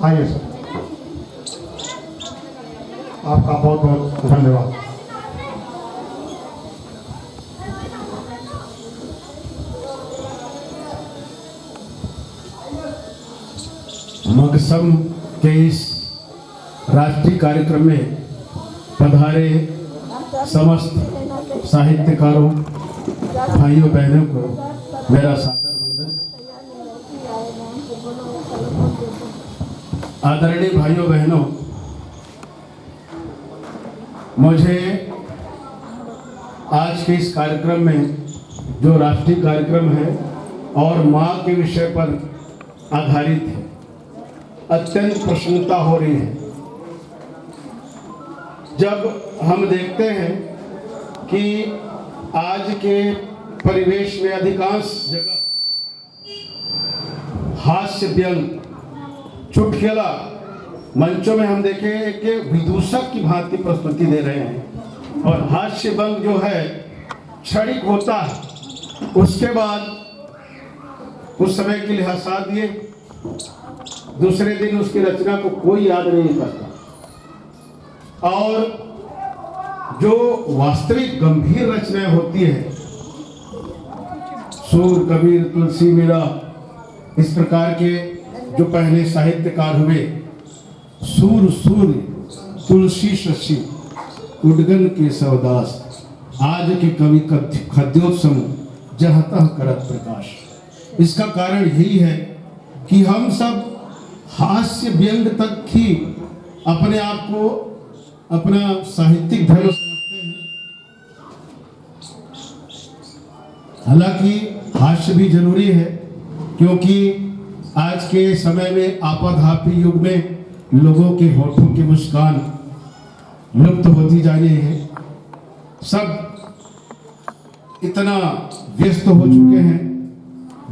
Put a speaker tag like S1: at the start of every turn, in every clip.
S1: आइए सर, आपका बहुत बहुत धन्यवाद।
S2: मगसम के इस राष्ट्रीय कार्यक्रम में पधारे समस्त साहित्यकारों, भाइयों बहनों को मेरा सादर वंदन। आदरणीय भाइयों बहनों, मुझे आज के इस कार्यक्रम में, जो राष्ट्रीय कार्यक्रम है और माँ के विषय पर आधारित है, अत्यंत प्रसन्नता हो रही है जब हम देखते हैं कि आज के परिवेश में अधिकांश जगह हास्य व्यंग, चुटकुला मंचों में हम देखें कि विदूषक की भांति प्रस्तुति दे रहे हैं और हास्य व्यंग जो है क्षणिक होता है, उसके बाद उस समय के लिए हंसा दिए, दूसरे दिन उसकी रचना को कोई याद नहीं करता। और जो वास्तविक गंभीर रचनाएं होती है, सूर, कबीर, तुलसी, मीरा, इस प्रकार के जो पहले साहित्यकार हुए, सूर सूर तुलसी शशि उडगन के सवदास, आज के कवि खद्योत्सम जहाँ तह करत प्रकाश। इसका कारण यही है कि हम सब हास्य व्यंग तक ही अपने आप को अपना साहित्यिक धर्म समझते हैं। हालांकि हास्य भी जरूरी है, क्योंकि आज के समय में आपाधापी युग में लोगों के होठों की मुस्कान लुप्त होती जा रही है। सब इतना व्यस्त हो चुके हैं,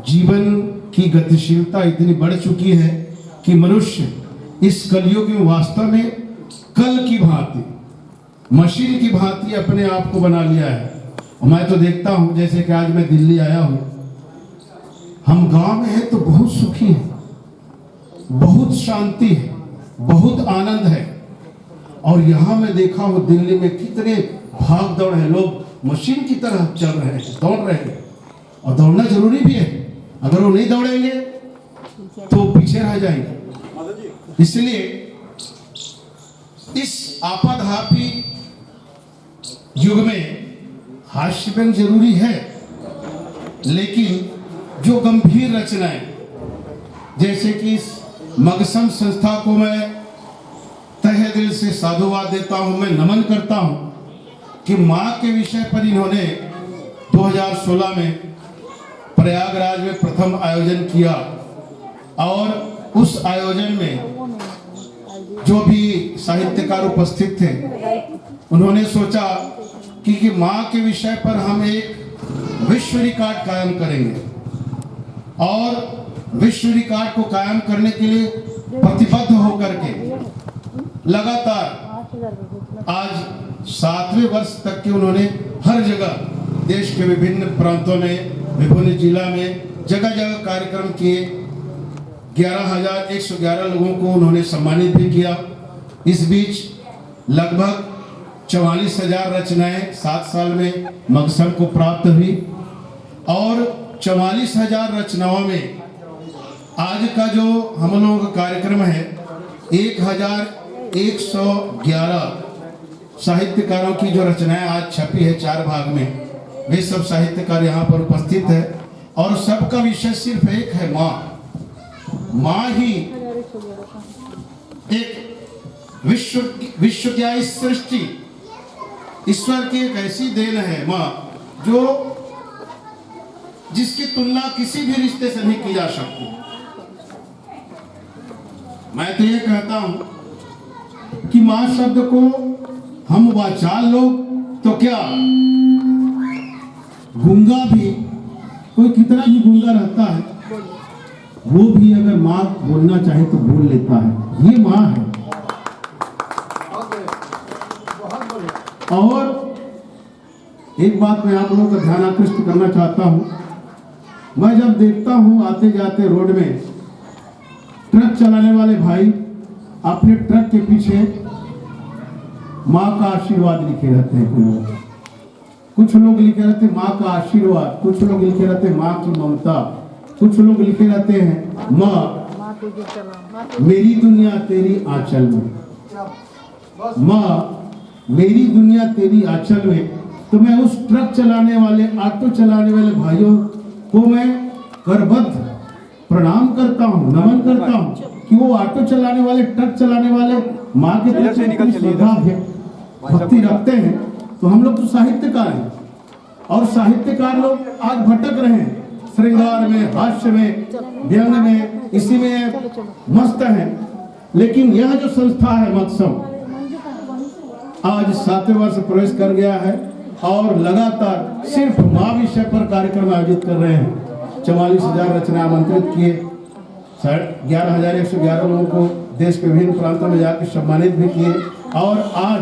S2: जीवन की गतिशीलता इतनी बढ़ चुकी है कि मनुष्य इस कलयुग में वास्तव में कल की भांति, मशीन की भांति अपने आप को बना लिया है। और मैं तो देखता हूं, जैसे कि आज मैं दिल्ली आया हूं, हम गांव में हैं तो बहुत सुखी हैं, बहुत शांति है, बहुत आनंद है। और यहां मैं देखा हूं दिल्ली में कितने भाग दौड़ है, लोग मशीन की तरह चल रहे हैं, दौड़ रहे हैं। और दौड़ना जरूरी भी है, अगर वो नहीं दौड़ेंगे तो पीछे रह जाएंगे। इसलिए इस आपाधापी युग में हास्य व्यंग जरूरी है, लेकिन जो गंभीर रचनाएं, जैसे कि इस मगसम संस्था को मैं तहे दिल से साधुवाद देता हूं, मैं नमन करता हूं कि मां के विषय पर इन्होंने 2016 में प्रयागराज में प्रथम आयोजन किया। और उस आयोजन में जो भी साहित्यकार उपस्थित थे, उन्होंने सोचा कि मां के विषय पर हम एक विश्व रिकॉर्ड कायम करेंगे। और विश्व रिकॉर्ड को कायम करने के लिए प्रतिबद्ध होकर के लगातार आज 7वें वर्ष तक के उन्होंने हर जगह देश के विभिन्न प्रांतों में, विभिन्न जिला में जगह जगह कार्यक्रम किए। 11,111 लोगों को उन्होंने सम्मानित भी किया। इस बीच लगभग 44,000 रचनाएं 7 साल में मगसम को प्राप्त हुई। और 44,000 रचनाओं में आज का जो हम लोगों का कार्यक्रम है, 1,111 साहित्यकारों की जो रचनाएं आज छपी है 4 भाग में, वे सब साहित्यकार यहाँ पर उपस्थित है। और सबका विषय सिर्फ एक है, माँ। माँ ही एक विश्व क्या इस सृष्टि, ईश्वर की एक ऐसी देन है माँ, जो जिसकी तुलना किसी भी रिश्ते से नहीं की जा सकती। मैं तो ये कहता हूं कि माँ शब्द को हम वाचाल लोग तो क्या, गूंगा भी, कोई कितना भी गूंगा रहता है, वो भी अगर माँ बोलना चाहे तो बोल लेता है। ये माँ है। और एक बात मैं आप लोगों का ध्यान आकृष्ट करना चाहता हूं। मैं जब देखता हूं आते जाते रोड में ट्रक चलाने वाले भाई अपने ट्रक के पीछे माँ का आशीर्वाद लिखे रहते हैं। कुछ लोग लिखे रहते हैं माँ का आशीर्वाद, कुछ लोग लिखे रहते हैं माँ की ममता, कुछ लोग लिखे रहते हैं माँ मेरी दुनिया तेरी आंचल में, माँ मेरी दुनिया तेरी आंचल में। तो मैं उस ट्रक चलाने वाले, ऑटो चलाने वाले भाइयों को मैं करबद्ध प्रणाम करता हूँ, नमन करता हूँ कि वो ऑटो चलाने वाले, ट्रक चलाने वाले माँ के प्रति श्रद्धा भक्ति रखते हैं। तो हम लोग तो साहित्यकार हैं और साहित्यकार लोग आज भटक रहे हैं, श्रृंगार में, हास्य में, व्यंग में, इसी में मस्त हैं। लेकिन यह जो संस्था है मकसम आज 7वें वर्ष प्रवेश कर गया है और लगातार सिर्फ माँ विषय पर कार्यक्रम आयोजित कर रहे हैं। 44,000 रचना आमंत्रित किए, 11,111 लोगों को देश के विभिन्न प्रांतों में जाकर सम्मानित भी किए और आज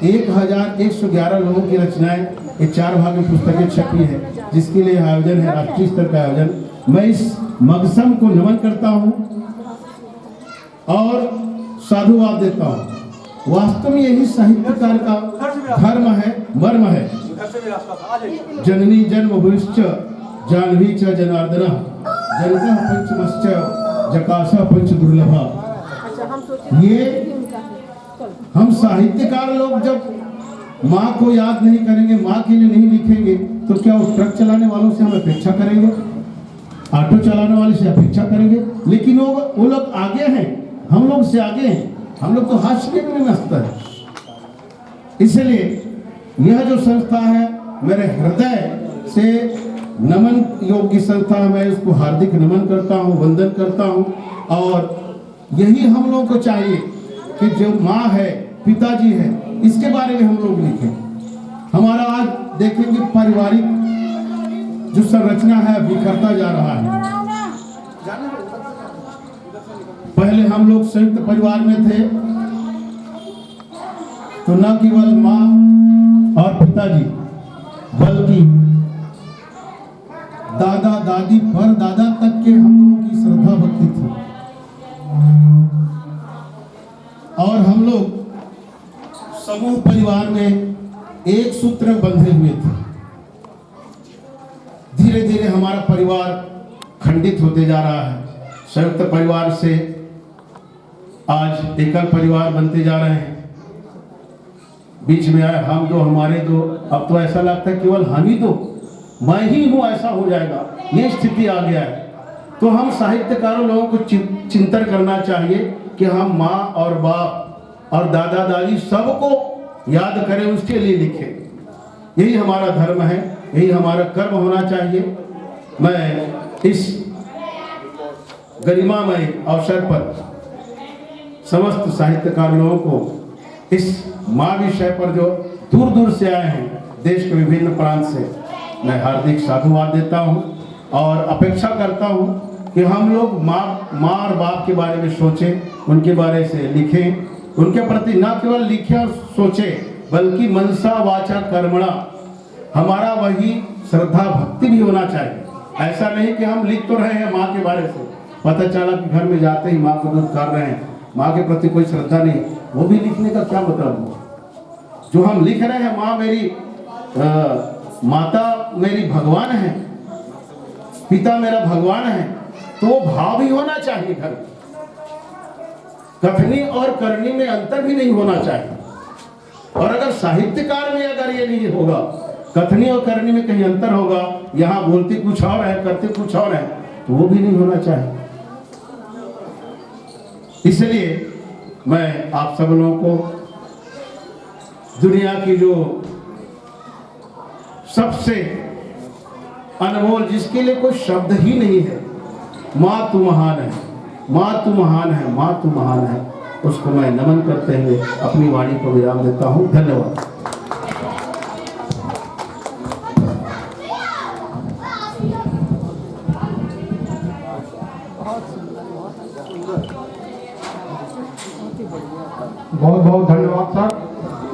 S2: 1,111 लोगों की रचनाएं ये 4 भाग में पुस्तकें छपी है, जिसके लिए आयोजन है राष्ट्रीय स्तर का आयोजन। मैं इस मकसम को नमन करता हूं और साधुवाद देता हूं। वास्तव में यही साहित्यकार का धर्म है, मर्म है। जननी जन्मभूश्च जानवी च जनार्दन जनकः पंचमश्च जकासः पंच दुर्लभः। ये हम साहित्यकार लोग जब माँ को याद नहीं करेंगे, माँ के लिए नहीं लिखेंगे, तो क्या उस ट्रक चलाने वालों से हम अपेक्षा करेंगे, ऑटो चलाने वाले से अपेक्षा करेंगे? लेकिन वो लोग आगे हैं, हम लोग से आगे हैं, हम लोग तो हास्य में मस्त है। इसलिए यह जो संस्था है मेरे हृदय से नमन योग्य संस्था, मैं उसको हार्दिक नमन करता हूँ, वंदन करता हूँ। और यही हम लोगों को चाहिए कि जो माँ है, पिताजी है, इसके बारे में हम लोग लिखें। हमारा आज देखेंगे पारिवारिक जो संरचना है बिखरता जा रहा है। पहले हम लोग संयुक्त परिवार में थे तो न केवल माँ और पिताजी बल्कि दादा दादी पर दादा तक के हम लोगों की श्रद्धा भक्ति थी और हम लोग समूह परिवार में एक सूत्र में बंधे हुए थे। धीरे धीरे हमारा परिवार खंडित होते जा रहा है। संयुक्त परिवार से आज एकल परिवार बनते जा रहे हैं। बीच में आए हम दो, हमारे दो, अब तो ऐसा लगता है केवल हम ही दो, मैं ही हूं, ऐसा हो जाएगा, ये स्थिति आ गया है। तो हम साहित्यकारों लोगों को चिंतन करना चाहिए कि हम माँ और बाप और दादा दादी सबको याद करें, उसके लिए लिखें। यही हमारा धर्म है, यही हमारा कर्म होना चाहिए। मैं इस गरिमामय अवसर पर समस्त साहित्यकार लोगों को इस माँ विषय पर जो दूर दूर से आए हैं देश के विभिन्न प्रांत से, मैं हार्दिक साधुवाद देता हूँ और अपेक्षा करता हूँ कि हम लोग माँ और बाप के बारे में सोचें, उनके बारे से लिखें, उनके प्रति न केवल लिखें और सोचें बल्कि मनसा वाचा कर्मणा हमारा वही श्रद्धा भक्ति भी होना चाहिए। ऐसा नहीं कि हम लिख तो रहे हैं माँ के बारे से, पता चला कि घर में जाते ही माँ को दूध कर रहे हैं, माँ के प्रति कोई श्रद्धा नहीं, वो भी लिखने का क्या मतलब हुआ? जो हम लिख रहे हैं माँ मेरी माता मेरी भगवान है, पिता मेरा भगवान है, तो वो भाव भी होना चाहिए घर में। कथनी और करनी में अंतर भी नहीं होना चाहिए। और अगर साहित्यकार में अगर ये नहीं होगा, कथनी और करनी में कहीं अंतर होगा, यहाँ बोलते कुछ और है करते कुछ और है, तो वो भी नहीं होना चाहिए। इसलिए मैं आप सब लोगों को दुनिया की जो सबसे अनमोल, जिसके लिए कोई शब्द ही नहीं है, माँ तू महान है, माँ तू महान है, माँ तू महान है, उसको मैं नमन करते हुए अपनी वाणी को विराम देता हूँ। धन्यवाद।
S1: बहुत बहुत धन्यवाद सर।